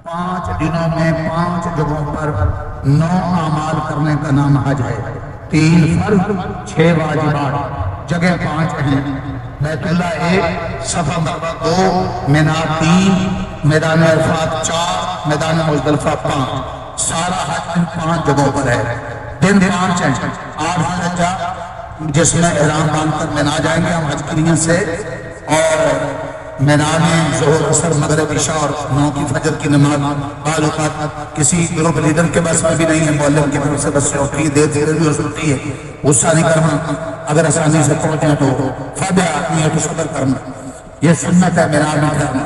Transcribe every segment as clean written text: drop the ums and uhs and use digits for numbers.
5 دنوں میں 5 جگہوں پر 9 اعمال کرنے کا نام حج ہے۔ 3 فرض 6 واجبات، جگہ 5 ہیں، بیت اللہ 1، صفا مروا 2، منا 3، میدان عرفات 4، میدان مزدلفہ 5۔ سارا حج ان 5 جگہوں پر ہے۔ دن 5 ہیں، 8 ذی الحجہ جس میں احرام باندھ کر منا جائیں گے ہم حج کی نیت سے، اور منا میں ظہر اثر مغرب عشاء اور 9 کی فجر کی نماز بعض اوقات کسی گروپ لیڈر کے بس میں بھی نہیں ہے، مولم کی طرف سے بس سے ہوتی ہے، دیر دیر بھی ہو سکتی ہے، غصہ نہیں کرنا، اگر آسانی سے پہنچیں تو فائدہ آدمی ہے تو صبر کرنا، یہ سنت ہے منا میں کرنا۔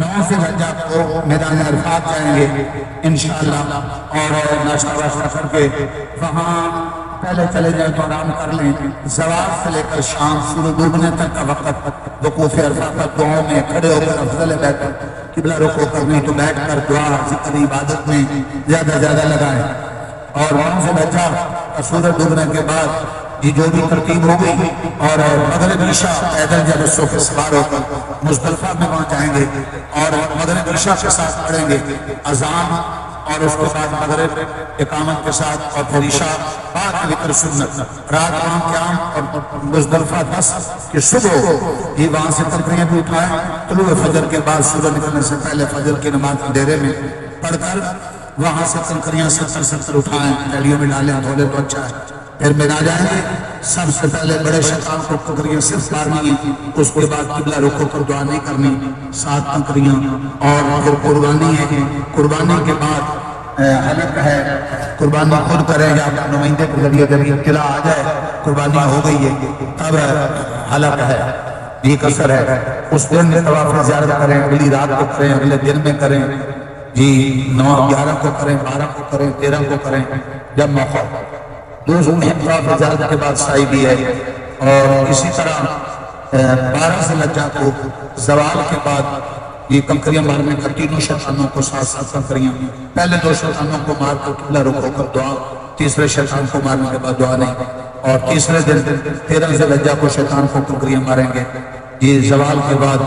9 ذی الحجہ کو میدان عرفات جائیں گے انشاءاللہ، اور ناشتہ واشتہ کر کے وہاں پہلے چلے جائیں تو آرام کر لیں، زوال سے لے کر شام سورج ڈوبنے تک کا وقت وقوف عرفات پر دعاؤں میں کھڑے ہو کر افضل ہے بیٹھ کر قبلہ رخ کر نہیں تو بیٹھ کر دعا ذکر عبادت میں زیادہ زیادہ لگائیں، اور 9 ذی الحجہ سورج ڈوبنے کے بعد یہ جو بھی ترتیب ہو گئی، اور مغرب عشاء پیدل جب بسوں پہ سوار ہو کر مزدلفہ میں وہاں جائیں گے اور مغرب عشاء کے ساتھ پڑھیں گے اذان، اور اس کے بعد مغرب اقامت کے ساتھ، اور پھر عشاء بعد وتر سنت، رات وہاں قیام، اور مزدلفہ 10 کہ صبح یہ وہاں سے تکبیریں بھی اٹھائیں، طلوع فجر کے بعد سورج نکلنے سے پہلے فجر کی نماز ڈیرے میں پڑھ کر وہاں سے کنکریاں 70 اٹھائیں، تھیلیوں میں ڈالیں، دھولے تو اچھا ہے، پھر منا جائیں گے۔ سب سے پہلے بڑے شیطان کو کنکریاں صرف مارنی ہے، اس کے بعد قبلہ رخ کر دعا نہیں کرنی، 7 کنکریاں، اور پھر قربانی ہے، قربانی کے بعد حلق ہے، قربانی خود کریں یا نمائندے کے ذریعے جب اطلاع آ جائے قربانی ہو گئی ہے تب حلق ہے، یہ قصر ہے، اس دن طواف زیارت کریں، اگلی رات کو کریں، اگلے دن میں کریں، جی 9 11 کو کریں، 12 کو کریں، 13 کو کریں جب موقع۔ دوسرے طواف زیارت کے بعد سعی بھی ہے، اور اسی طرح 12 ذی الحجہ کو زوال کے بعد یہ کنکریاں مارنے کا، تینوں شیطانوں کو 7 کنکریاں، پہلے 2 شیطانوں کو مار کر قبلہ رخ ہو کر دعا، تیسرے شیطان کو مارنے کے بعد دعا نہیں، اور تیسرے دن 13 ذی الحجہ کو شیطان کو کنکریاں ماریں گے، یہ زوال کے بعد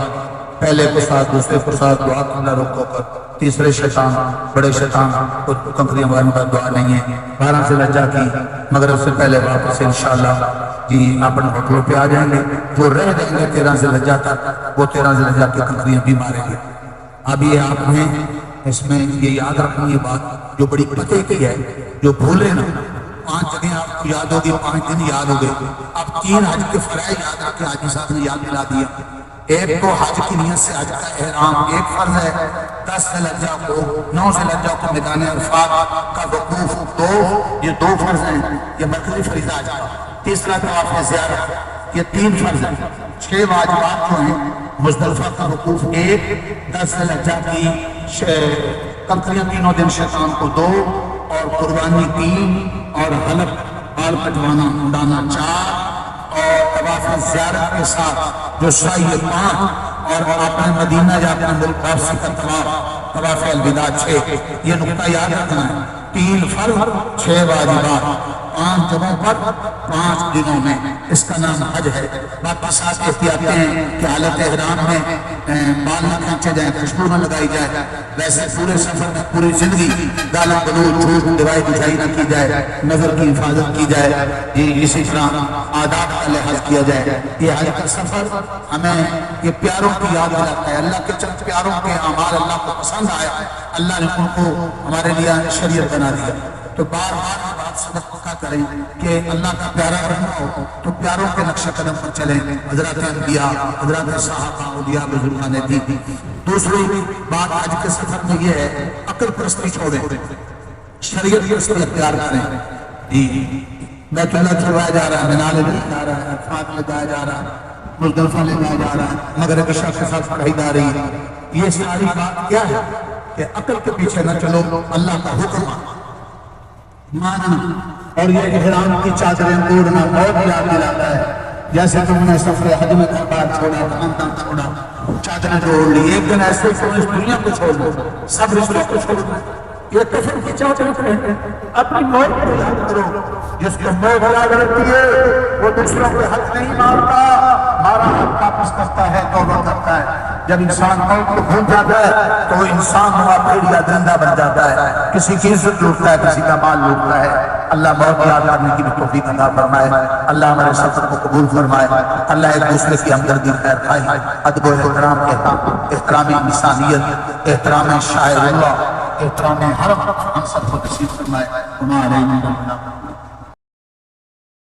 پہلے کو 7 دوسرے کو 7 دعا قبلہ رخ ہو کر، تیسرے شیطان بڑے شیطان کو کنکریاں مارنے کا دعا نہیں ہے۔ 12 ذی الحجہ کی مغرب سے پہلے واپس انشاءاللہ جی اپنے ہوٹلوں پہ آ جائیں گے، جو رہ جائیں گے 13 ذی الحجہ تک وہ 13 ذی الحجہ کی کنکریاں بھی ماریں گے۔ اب یہ آپ نے اس میں یہ یاد رکھنی ہے بات جو بڑی پتے کی ہے، جو بھولے نا، 5 جگہیں آپ کو یاد ہوگی، 5 دن یاد ہو گئے، اب 3 حج کے فرائض یاد آ کے حاجی صاحب نے یاد دلا دیا۔ ایک تو حج کی نیت سے حج کا احرام ایک فرض ہے، 10 ذی الحجہ کو 9 ذی الحجہ کو میدان عرفات کا وقوف 2، یہ 2 فرض ہیں، یہ مرکزی فریضہ حج کا۔ تیسرا طواف زیارت، یہ 3 فرض ہیں۔ 6 واجبات جو ہیں، مزدلفہ کا وقوف 1، 10 ذی الحجہ کی کنکریاں تینوں دن شیطان کو 2، اور قربانی 3، اور حلق بال کٹوانا اڑانا 4، اور طواف زیارت کے ساتھ جو سعی 5، اور اپنے مدینہ یا اپنے ملک واپسی کا طواف الوداع 6۔ یہ نقطہ یاد رکھنا ہے، 3 فرض 6 واجبات، 5 جگہوں پر 5 دنوں میں، اس کا نام حج ہے۔ باقی 7 احتیاطیں ہیں کہ حالت احرام میں بال نہ کھینچے جائیں، خوشبو نہ لگائی جائے، ویسے پورے سفر میں پوری زندگی گالا گلوچ جھوٹ دوائی بجھائی نہ کی جائے، نظر کی حفاظت کی جائے، اسی طرح آداب کا لحاظ کیا جائے۔ یہ حج کا سفر ہمیں یہ پیاروں کی یاد دلاتا ہے، اللہ کے چند پیاروں کے اعمال اللہ کو پسند آیا، اللہ نے ان کو ہمارے لیے شریعت بنا دیا۔ تو بار بار یہ بات سبق پکا کریں کہ اللہ کا پیارا بننا ہو تو پیاروں کے نقش قدم پر چلیں، حضرات انبیاء، حضرات صحابہ، اولیاء بزرگان دین۔ دوسری بات آج کے سفر میں یہ ہے، عقل پرستی چھوڑیں، شریعت پرستی اختیار کریں۔ جی بیت اللہ چھوڑا جا رہا ہے، منا لے جا رہا ہے، عرفات لے جایا جا رہا ہے، مزدلفہ لے جایا جا رہا ہے، مغرب عشاء کے ساتھ پڑھائی جا رہی ہے۔ یہ ساری بات کیا ہے کہ عقل کے پیچھے نہ چلو، اللہ کا حکم ماننا، اور یہ احرام کی چادریں اوڑھنا بہت یاد دلاتا ہے۔ جیسے تم نے سفر حج میں گھر بار چھوڑا، خاندان چھوڑا، چادریں تو اوڑھ لی، ایک دن ایسے اس دنیا کو چھوڑ دو، سب رشتوں کو چھوڑ دو، یہ کفر کی چادریں ہیں۔ اپنی موت کو یاد کرو، جس کو موت یاد رہتی ہے وہ دوسروں کے حق نہیں مارتا، ہمارا حق واپس کرتا ہے، توبہ کرتا ہے۔ جب انسان موت کو بھول جاتا ہے تو وہ انسان ہوا بھیڑیا درندہ بن جاتا ہے، کسی کی عزت لوٹتا ہے، کسی کا مال لوٹتا ہے۔ اللہ موت یاد کرنے کی بھی توفیق عطا فرمائے، اللہ ہمارے سفر کو قبول فرمائے، اللہ ایک دوسرے کی ہمدردی خیر خواہی، ادب و احترام کے احترام انسانیت، احترام شاعر اللہ، احترام حرم ہم سب کو نصیب فرمائے۔